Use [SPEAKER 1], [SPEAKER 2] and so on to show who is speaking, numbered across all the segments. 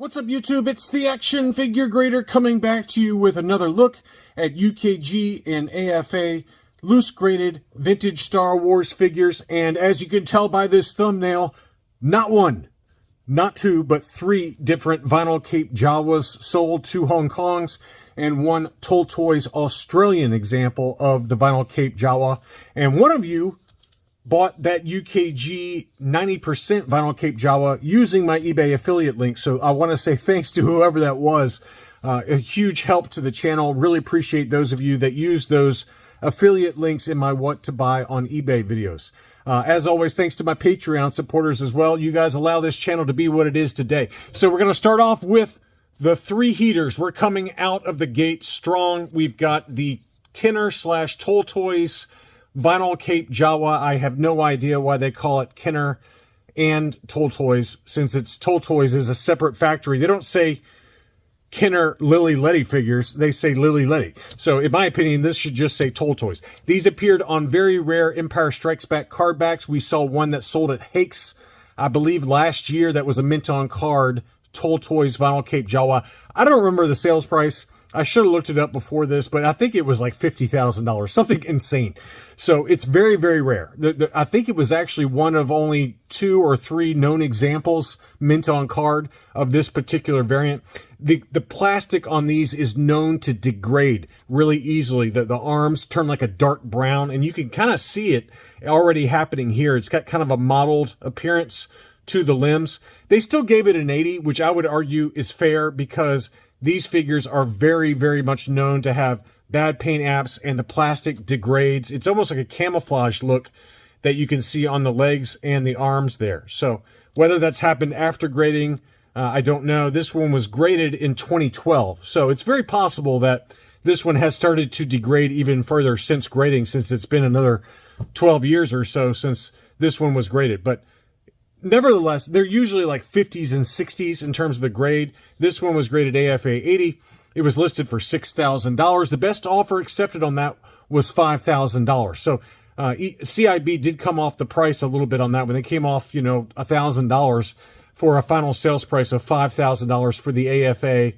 [SPEAKER 1] What's up, YouTube? It's the Action Figure Grader coming back to you with another look at UKG and AFA loose graded vintage Star Wars figures. And as you can tell by this thumbnail, not one, not two, but three different vinyl cape Jawas sold, 2 Hong Kongs and 1 Toll Toys Australian example of the vinyl cape Jawa. And one of you bought that UKG 90% vinyl cape Jawa using my eBay affiliate link. So I want to say thanks to whoever that was. A huge help to the channel. Really appreciate those of you that use those affiliate links in my what to buy on eBay videos. As always, thanks to my Patreon supporters as well. You guys allow this channel to be what it is today. So we're going to start off with the 3 heaters. We're coming out of the gate strong. We've got the Kenner / Toll Toys vinyl cape Jawa. I have no idea why they call it Kenner and Toll Toys, since it's Toll Toys is a separate factory. They don't say Kenner Lily Letty figures, they say Lily Letty. So in my opinion, this should just say Toll Toys. These appeared on very rare Empire Strikes Back card backs. We saw one that sold at Hakes, I believe last year, that was a mint on card Toll Toys vinyl cape Jawa. I don't remember the sales price. I should have looked it up before this, but I think it was like $50,000, something insane. So it's very, very rare. I think it was actually one of only 2 or 3 known examples mint on card of this particular variant. The plastic on these is known to degrade really easily. The arms turn like a dark brown, and you can kind of see it already happening here. It's got kind of a mottled appearance to the limbs. They still gave it an 80, which I would argue is fair, because these figures are very, very much known to have bad paint apps, and the plastic degrades. It's almost like a camouflage look that you can see on the legs and the arms there. So whether that's happened after grading, I don't know. This one was graded in 2012. So it's very possible that this one has started to degrade even further since grading, since it's been another 12 years or so since this one was graded. But nevertheless, they're usually like 50s and 60s in terms of the grade. This one was graded AFA 80. It was listed for $6,000. The best offer accepted on that was $5,000. So CIB did come off the price a little bit on that when they came off, you know, $1,000 for a final sales price of $5,000 for the AFA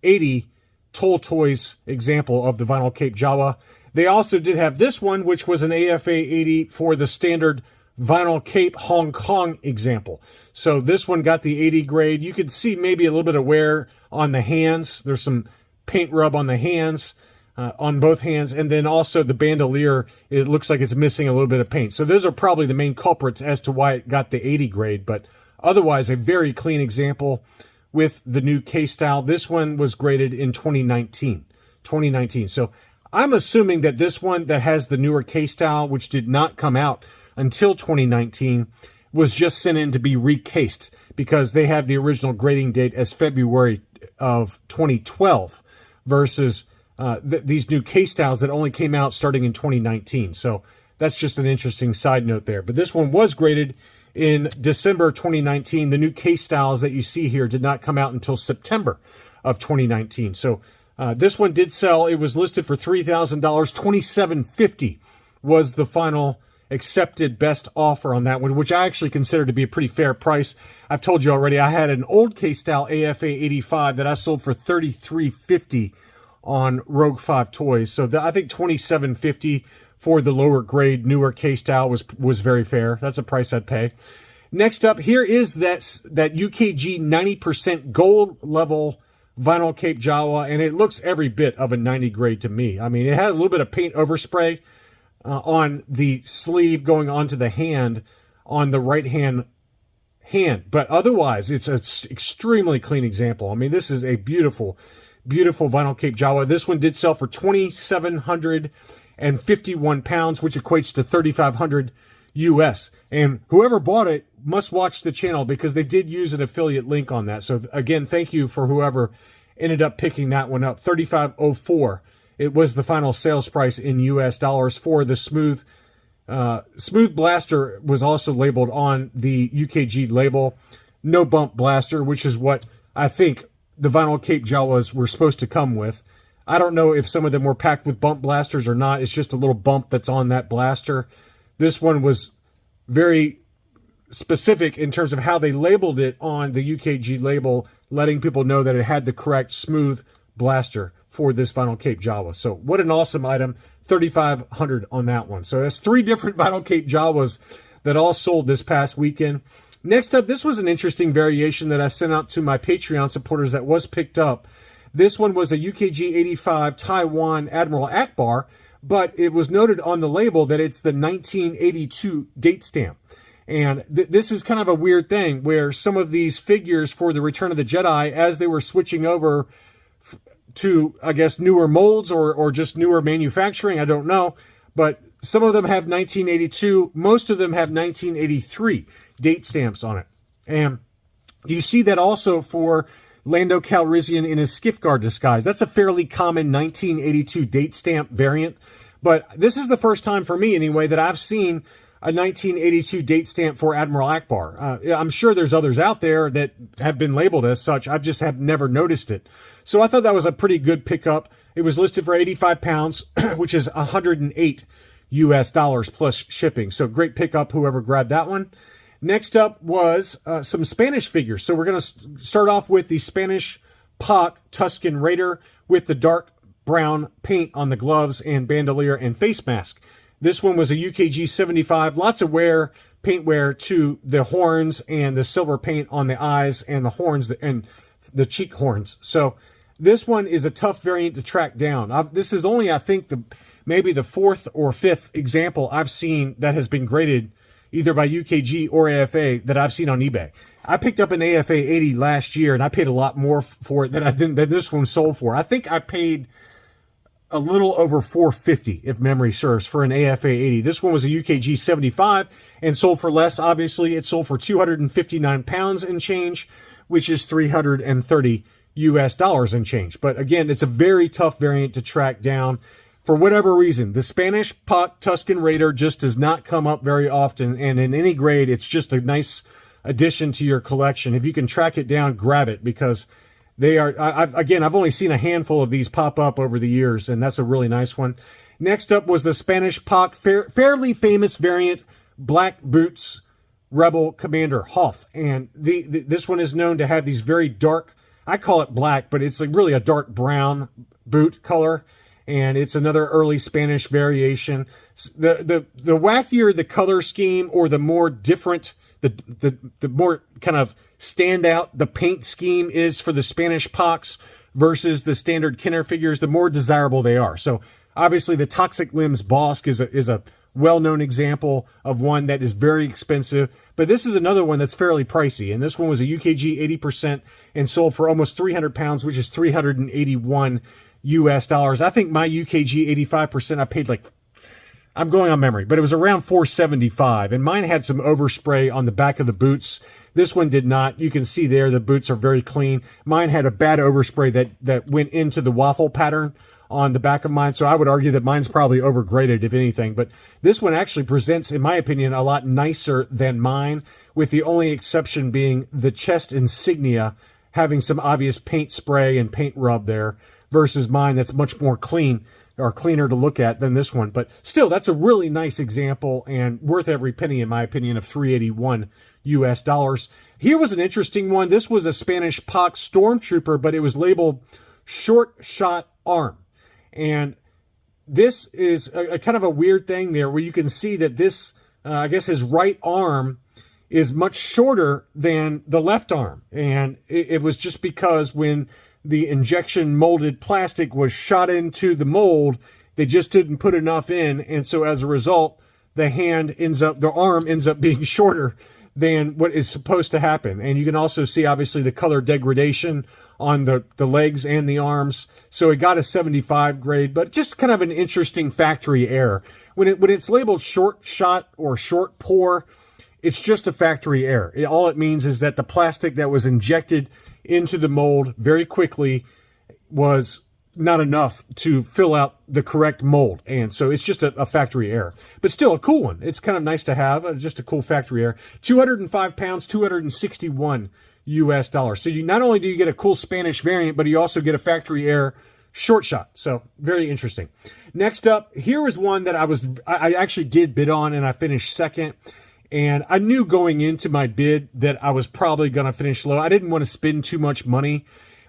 [SPEAKER 1] 80 Toll Toys example of the vinyl cape Jawa. They also did have this one, which was an AFA 80 for the standard vinyl cape Hong Kong example. So this one got the 80 grade. You can see maybe a little bit of wear on the hands. There's some paint rub on the hands, on both hands. And then also the bandolier, it looks like it's missing a little bit of paint. So those are probably the main culprits as to why it got the 80 grade. But otherwise, a very clean example with the new case style. This one was graded in 2019. So I'm assuming that this one that has the newer case style, which did not come out until 2019, was just sent in to be recased, because they have the original grading date as February of 2012 versus these new case styles that only came out starting in 2019. So that's just an interesting side note there. But this one was graded in December 2019. The new case styles that you see here did not come out until September of 2019. So this one did sell. It was listed for $3,000. $2,750 was the final accepted best offer on that one, which I actually consider to be a pretty fair price. I've told you already, I had an old case style AFA 85 that I sold for $33.50 on Rogue 5 Toys. So I think $27.50 for the lower grade, newer case style was very fair. That's a price I'd pay. Next up, here is that UKG 90% gold level vinyl cape Jawa, and it looks every bit of a 90 grade to me. I mean, it had a little bit of paint overspray on the sleeve going onto the hand on the right hand, but otherwise it's an extremely clean example. I mean, this is a beautiful, beautiful vinyl cape Jawa. This one did sell for 2,751 pounds, which equates to 3,500 US. And whoever bought it must watch the channel, because they did use an affiliate link on that. So again, thank you for whoever ended up picking that one up. 3,504. It was the final sales price in US dollars for the Smooth. Smooth Blaster was also labeled on the UKG label. No bump blaster, which is what I think the vinyl cape Jawas were supposed to come with. I don't know if some of them were packed with bump blasters or not. It's just a little bump that's on that blaster. This one was very specific in terms of how they labeled it on the UKG label, letting people know that it had the correct smooth blaster for this vinyl cape Jawa. So what an awesome item. 3,500 on that one. So that's 3 different vinyl cape Jawas that all sold this past weekend. Next up, this was an interesting variation that I sent out to my Patreon supporters that was picked up. This one was a UKG 85 Taiwan Admiral Akbar, but it was noted on the label that it's the 1982 date stamp. And this is kind of a weird thing where some of these figures for the Return of the Jedi, as they were switching over to, I guess, newer molds or just newer manufacturing, I don't know, but some of them have 1982, most of them have 1983 date stamps on it. And you see that also for Lando Calrissian in his Skiff Guard disguise. That's a fairly common 1982 date stamp variant, but this is the first time for me anyway that I've seen a 1982 date stamp for Admiral Akbar. I'm sure there's others out there that have been labeled as such. I just have never noticed it. So I thought that was a pretty good pickup. It was listed for 85 pounds, which is $108 US plus shipping. So great pickup, whoever grabbed that one. Next up was some Spanish figures. So we're going to start off with the Spanish Pak Tusken Raider with the dark brown paint on the gloves and bandolier and face mask. This one was a UKG 75, lots of paint wear to the horns and the silver paint on the eyes and the horns and the cheek horns. So this one is a tough variant to track down. This is only, I think, maybe the 4th or 5th example I've seen that has been graded either by UKG or AFA that I've seen on eBay. I picked up an AFA 80 last year, and I paid a lot more for it than this one sold for. I think I paid a little over $450, if memory serves, for an AFA 80. This one was a UKG 75 and sold for less. Obviously, it sold for 259 pounds and change, which is $330 US and change. But again, it's a very tough variant to track down. For whatever reason, the Spanish Pak Tusken Raider just does not come up very often, and in any grade, it's just a nice addition to your collection. If you can track it down, grab it, because they are, I've only seen a handful of these pop up over the years, and that's a really nice one. Next up was the Spanish Pak, fairly famous variant, Black Boots Rebel Commander Hoth. And this one is known to have these very dark, I call it black, but it's really a dark brown boot color. And it's another early Spanish variation. The wackier the color scheme, or the more different, the more kind of stand out the paint scheme is for the Spanish Paks versus the standard Kenner figures, the more desirable they are. So obviously the Toxic Limbs Bossk is a well-known example of one that is very expensive, but this is another one that's fairly pricey. And this one was a UKG 80% and sold for almost 300 pounds, which is $381 US. I think my UKG 85%, I paid I'm going on memory, but it was around $475, and mine had some overspray on the back of the boots. This one did not. You can see there the boots are very clean. Mine had a bad overspray that went into the waffle pattern on the back of mine, so I would argue that mine's probably overgraded, if anything. But this one actually presents, in my opinion, a lot nicer than mine, with the only exception being the chest insignia having some obvious paint spray and paint rub there, versus mine that's much more clean, or cleaner to look at than this one. But still, that's a really nice example and worth every penny, in my opinion, of $381 US. Here was an interesting one. This was a Spanish Pak Stormtrooper, but it was labeled Short Shot Arm. And this is a kind of a weird thing there, where you can see that this, I guess his right arm is much shorter than the left arm. And it was just because when the injection molded plastic was shot into the mold, they just didn't put enough in. And so as a result, the arm ends up being shorter than what is supposed to happen. And you can also see, obviously, the color degradation on the legs and the arms. So it got a 75 grade, but just kind of an interesting factory error. When it's labeled short shot or short pour, it's just a factory error. All it means is that the plastic that was injected into the mold very quickly was not enough to fill out the correct mold. And so it's just a factory error, but still a cool one. It's kind of nice to have, just a cool factory error. 205 pounds, $261 US. So not only do you get a cool Spanish variant, but you also get a factory error short shot. So very interesting. Next up, here is one that I actually did bid on, and I finished second. And I knew going into my bid that I was probably going to finish low. I didn't want to spend too much money,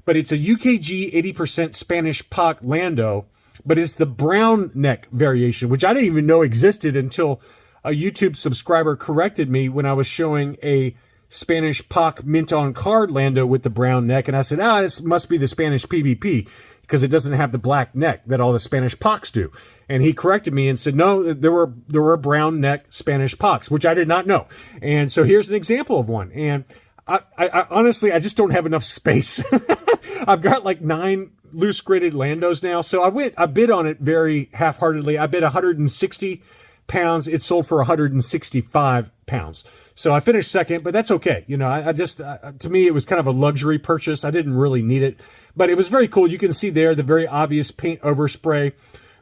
[SPEAKER 1] but it's a UKG 80% Spanish Pak Lando, but it's the brown neck variation, which I didn't even know existed until a YouTube subscriber corrected me when I was showing a Spanish Pak mint on card Lando with the brown neck. And I said, this must be the Spanish PBP because it doesn't have the black neck that all the Spanish Paks do. And he corrected me and said, no, there were brown neck Spanish Paks, which I did not know. And so here's an example of one. And I honestly, I just don't have enough space. I've got like 9 loose graded Landos now. So I bid on it very half-heartedly. I bid 160 pounds. It sold for 165 pounds. So I finished second, but that's okay. You know, I just, to me, it was kind of a luxury purchase. I didn't really need it, but it was very cool. You can see there the very obvious paint overspray,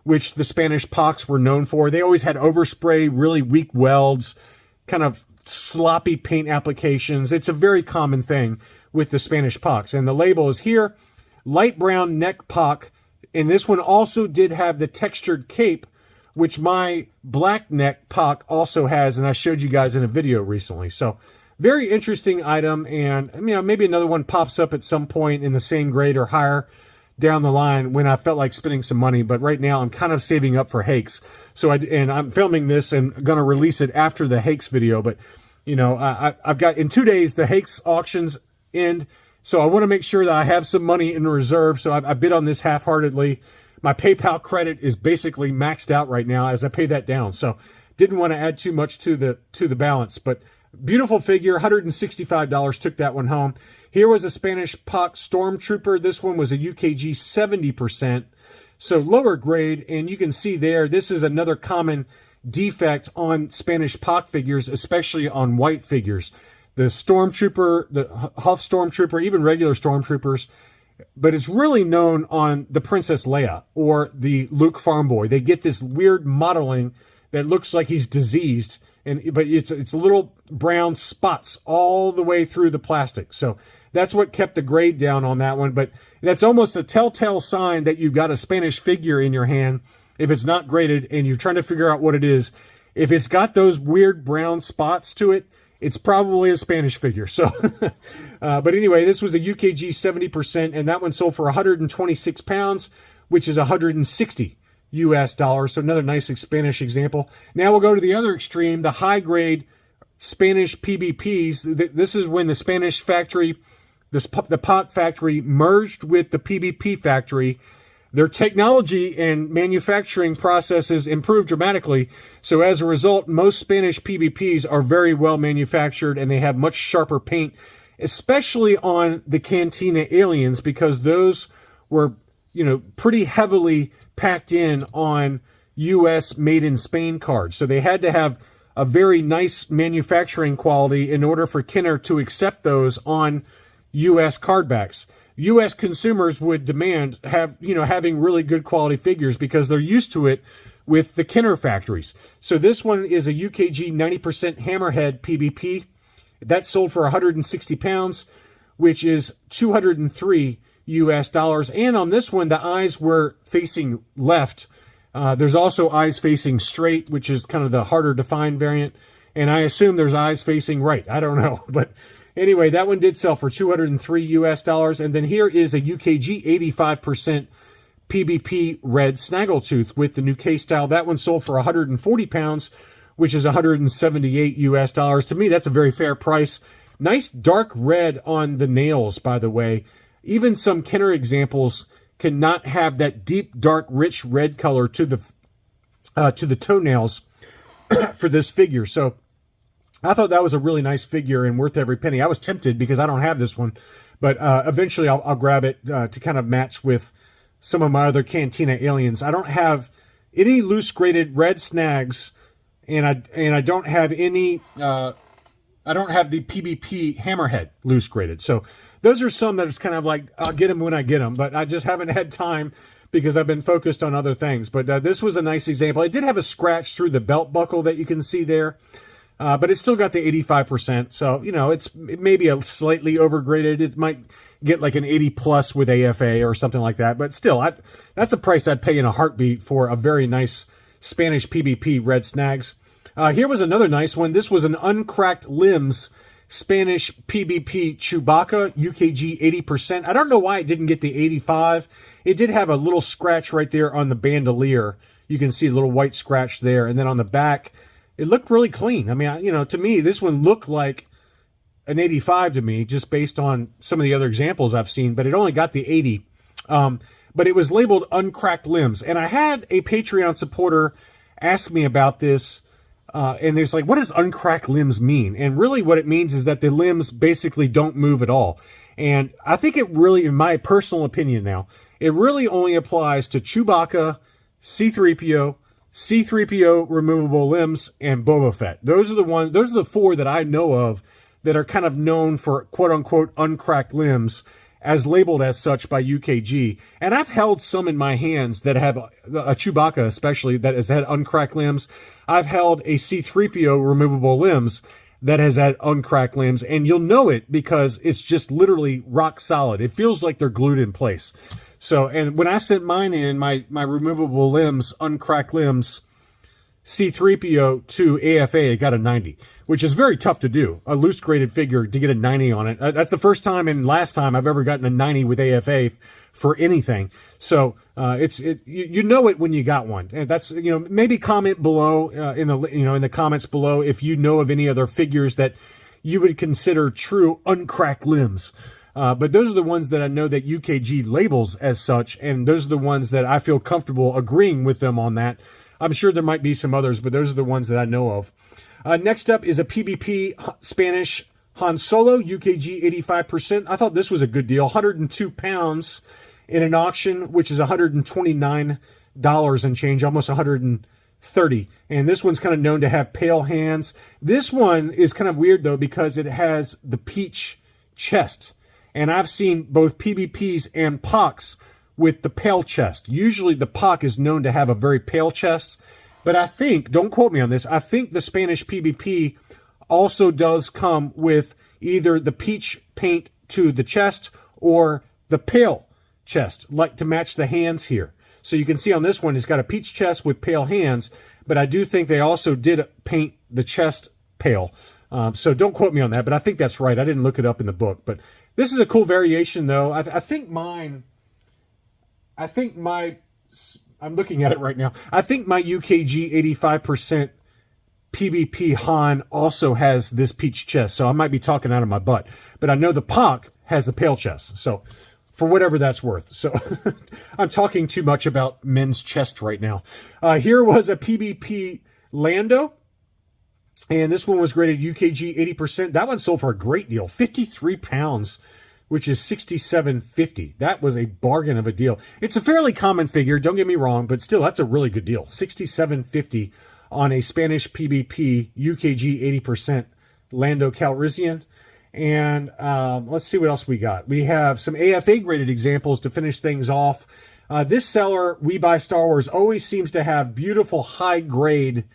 [SPEAKER 1] which the Spanish Paks were known for. They always had overspray, really weak welds, kind of sloppy paint applications. It's a very common thing with the Spanish Paks. And the label is here, light brown neck Pak. And this one also did have the textured cape, which my black neck Pak also has, and I showed you guys in a video recently. So very interesting item, and you know, maybe another one pops up at some point in the same grade or higher down the line when I felt like spending some money. But right now I'm kind of saving up for Hakes. So and I'm filming this and going to release it after the Hakes video. But you know, I've got in 2 days the Hakes auctions end, so I want to make sure that I have some money in reserve. So I bid on this half-heartedly. My PayPal credit is basically maxed out right now as I pay that down. So didn't want to add too much to the balance, but beautiful figure, $165, took that one home. Here was a Spanish Pak Stormtrooper. This one was a UKG 70%, so lower grade. And you can see there, this is another common defect on Spanish Pak figures, especially on white figures. The Stormtrooper, the Huff Stormtrooper, even regular Stormtroopers, but it's really known on the Princess Leia or the Luke Farm Boy. They get this weird modeling that looks like he's diseased, but it's little brown spots all the way through the plastic. So that's what kept the grade down on that one. But that's almost a telltale sign that you've got a Spanish figure in your hand if it's not graded and you're trying to figure out what it is. If it's got those weird brown spots to it, it's probably a Spanish figure. So, but anyway, this was a UKG 70%, and that one sold for 126 pounds, which is 160 US dollars. So another nice Spanish example. Now we'll go to the other extreme, the high grade Spanish PBPs. This is when the Spanish factory, the Pak factory merged with the PBP factory. Their technology and manufacturing processes improved dramatically. So as a result, most Spanish PBPs are very well manufactured and they have much sharper paint, especially on the Cantina Aliens, because those were, you know, pretty heavily packed in on US made in Spain cards. So they had to have a very nice manufacturing quality in order for Kenner to accept those on US cardbacks. U.S. consumers would demand having really good quality figures because they're used to it with the Kenner factories. So this one is a UKG 90% Hammerhead PBP. That sold for 160 pounds, which is 203 US dollars. And on this one, the eyes were facing left. There's also eyes facing straight, which is kind of the harder to find variant. And I assume there's eyes facing right. I don't know, but anyway, that one did sell for 203 US dollars. And then here is a UKG 85% PBP red snaggletooth with the new case style. That one sold for 140 pounds, which is 178 US dollars. To me, that's a very fair price. Nice dark red on the nails, by the way. Even some Kenner examples cannot have that deep, dark, rich red color to the toenails for this figure. So I thought that was a really nice figure and worth every penny. I was tempted because I don't have this one, but eventually I'll grab it to kind of match with some of my other Cantina Aliens. I don't have any loose graded red snags, and I don't have any. I don't have the PBP Hammerhead loose graded. So those are some that is kind of like I'll get them when I get them, but I just haven't had time because I've been focused on other things. But this was a nice example. It did have a scratch through the belt buckle that you can see there. But it's still got the 85%. So, you know, it may be a slightly overgraded. It might get like an 80 plus with AFA or something like that. But still, that's a price I'd pay in a heartbeat for a very nice Spanish PBP red snags. Here was another nice one. This was an uncracked limbs Spanish PBP Chewbacca UKG 80%. I don't know why it didn't get the 85. It did have a little scratch right there on the bandolier. You can see a little white scratch there. And then on the back, it looked really clean. I mean, to me, this one looked like an 85 to me, just based on some of the other examples I've seen, but it only got the 80. But it was labeled uncracked limbs. And I had a Patreon supporter ask me about this. And there's like, what does uncracked limbs mean? And really what it means is that the limbs basically don't move at all. And I think it really, in my personal opinion now, it really only applies to Chewbacca, C-3PO, C-3PO removable limbs, and Boba Fett. Those are the four that I know of that are kind of known for quote unquote uncracked limbs, as labeled as such by UKG. And I've held some in my hands that have a Chewbacca especially that has had uncracked limbs. I've held a C-3PO removable limbs that has had uncracked limbs, and you'll know it because it's just literally rock solid. It feels like they're glued in place. So, and when I sent mine in, my removable limbs, uncracked limbs, C-3PO to AFA, it got a 90, which is very tough to do. A loose graded figure to get a 90 on it. That's the first time and last time I've ever gotten a 90 with AFA for anything. So you know it when you got one. And that's, maybe comment below in the comments below if you know of any other figures that you would consider true uncracked limbs. But those are the ones that I know that UKG labels as such, and those are the ones that I feel comfortable agreeing with them on that. I'm sure there might be some others, but those are the ones that I know of. Next up is a PBP Spanish Han Solo, UKG 85%. I thought this was a good deal. 102 pounds in an auction, which is $129 and change, almost 130. And this one's kind of known to have pale hands. This one is kind of weird, though, because it has the peach chest. And I've seen both PBPs and POCs with the pale chest. Usually the POC is known to have a very pale chest, but I think, don't quote me on this, I think the Spanish PBP also does come with either the peach paint to the chest or the pale chest, like to match the hands here. So you can see on this one, it's got a peach chest with pale hands, but I do think they also did paint the chest pale. So don't quote me on that, but I think that's right. I didn't look it up in the book, but this is a cool variation though. I think I'm looking at it right now. I think my UKG 85% PBP Han also has this peach chest, so I might be talking out of my butt. But I know the POC has the pale chest, so for whatever that's worth. So I'm talking too much about men's chest right now. Here was a PBP Lando, and this one was graded UKG 80%. That one sold for a great deal, 53 pounds. Which is $67.50. That was a bargain of a deal. It's a fairly common figure, don't get me wrong, but still, that's a really good deal. $67.50 on a Spanish PBP UKG 80% Lando Calrissian. And let's see what else we got. We have some AFA graded examples to finish things off. This seller, We Buy Star Wars, always seems to have beautiful high grade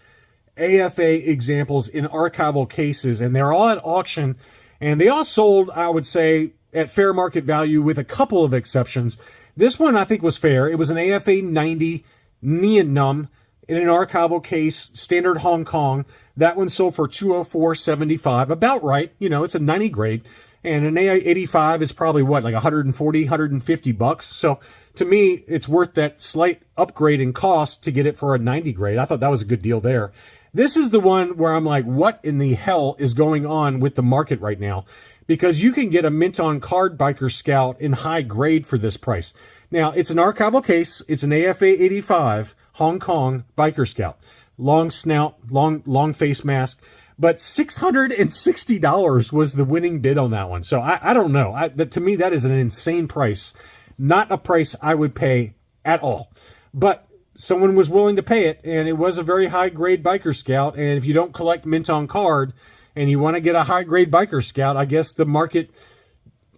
[SPEAKER 1] AFA examples in archival cases, and they're all at auction, and they all sold, I would say, at fair market value with a couple of exceptions. This one I think was fair. It was an AFA 90 Neonum in an archival case, standard Hong Kong. That one sold for $204.75, about right. It's a 90 grade. And an A85 is probably what, like $140, $150. So to me, it's worth that slight upgrade in cost to get it for a 90 grade. I thought that was a good deal there. This is the one where I'm like, what in the hell is going on with the market right now? Because you can get a mint on card Biker Scout in high grade for this price. Now, it's an archival case. It's an AFA 85 Hong Kong Biker Scout. Long snout, long face mask. But $660 was the winning bid on that one. So I don't know. To me, that is an insane price. Not a price I would pay at all. But someone was willing to pay it, and it was a very high grade Biker Scout. And if you don't collect mint on card, and you want to get a high-grade Biker Scout, I guess the market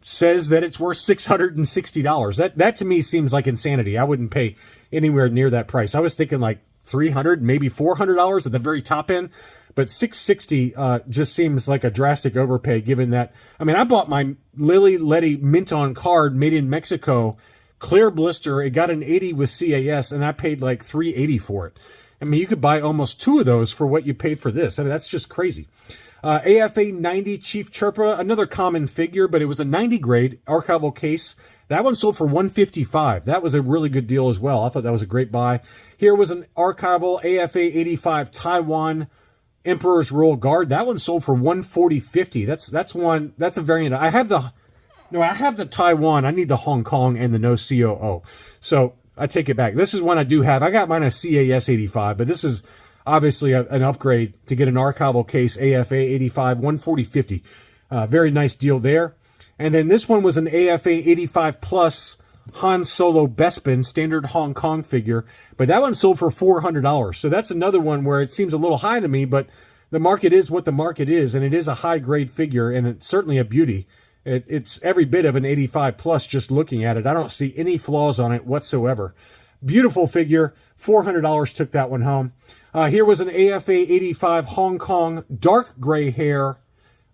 [SPEAKER 1] says that it's worth $660. That to me seems like insanity. I wouldn't pay anywhere near that price. I was thinking like $300, maybe $400 at the very top end, but $660 just seems like a drastic overpay given that. I mean, I bought my Lily Letty mint on card made in Mexico, clear blister. It got an 80 with CAS, and I paid like $380 for it. I mean, you could buy almost 2 of those for what you paid for this. I mean, that's just crazy. AFA 90 Chief Chirpa, another common figure, but it was a 90 grade archival case. That one sold for $155. That was a really good deal as well. I thought that was a great buy. Here was an archival AFA 85 Taiwan Emperor's Royal Guard. That one sold for $140.50. That's a variant. I have the Taiwan. I need the Hong Kong and the no COO. So I take it back. This is one I do have. I got mine a CAS 85, but this is obviously an upgrade to get an archival case AFA 85, $140.50. Very nice deal there. And then this one was an AFA 85 Plus Han Solo Bespin standard Hong Kong figure, but that one sold for $400. So that's another one where it seems a little high to me, but the market is what the market is, and it is a high grade figure, and it's certainly a beauty. It's every bit of an 85 Plus just looking at it. I don't see any flaws on it whatsoever. Beautiful figure. $400 took that one home. Here was an AFA 85 Hong Kong dark gray hair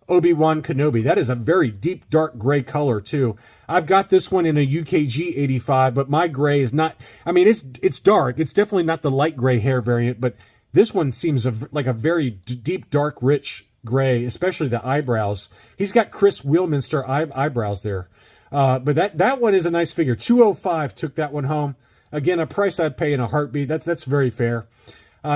[SPEAKER 1] Obi-Wan Kenobi. That is a very deep dark gray color too. I've got this one in a UKG 85, but my gray is not, I mean, it's dark. It's definitely not the light gray hair variant, but this one seems like a very deep, dark, rich gray, especially the eyebrows. He's got Chris Wheelminster eyebrows there. But that one is a nice figure. $205 took that one home. Again, a price I'd pay in a heartbeat. That's very fair.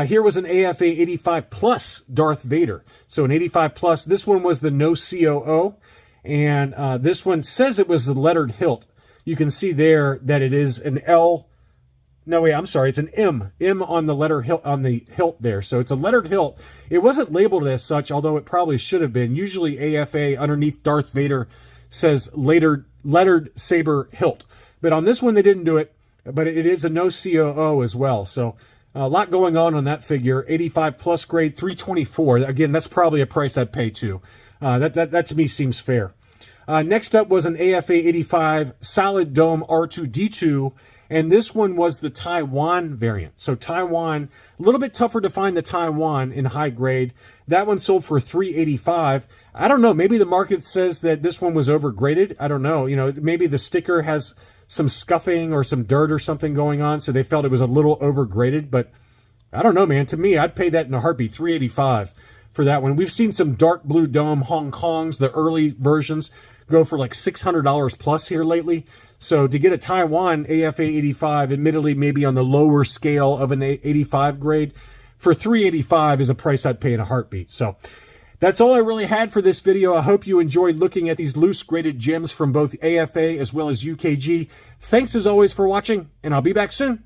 [SPEAKER 1] Here was an AFA 85 Plus Darth Vader. So an 85 Plus. This one was the no COO. And this one says it was the lettered hilt. You can see there that it is an L. No, wait, I'm sorry. It's an M. M on the letter hilt, on the hilt there. So it's a lettered hilt. It wasn't labeled as such, although it probably should have been. Usually AFA underneath Darth Vader says lettered saber hilt. But on this one, they didn't do it. But it is a no COO as well. So a lot going on that figure. 85 Plus grade, $324. Again, that's probably a price I'd pay too. That to me seems fair. Next up was an AFA 85 Solid Dome R2-D2. And this one was the Taiwan variant. So Taiwan, a little bit tougher to find the Taiwan in high grade. That one sold for $385. I don't know. Maybe the market says that this one was overgraded. I don't know. You know, maybe the sticker has some scuffing or some dirt or something going on, so they felt it was a little overgraded. But I don't know, man. To me, I'd pay that in a heartbeat. $385 for that one. We've seen some dark blue dome Hong Kongs, the early versions, go for like $600 plus here lately. So to get a Taiwan AFA 85, admittedly maybe on the lower scale of an 85 grade, for $385 is a price I'd pay in a heartbeat. So that's all I really had for this video. I hope you enjoyed looking at these loose graded gems from both AFA as well as UKG. Thanks as always for watching, and I'll be back soon.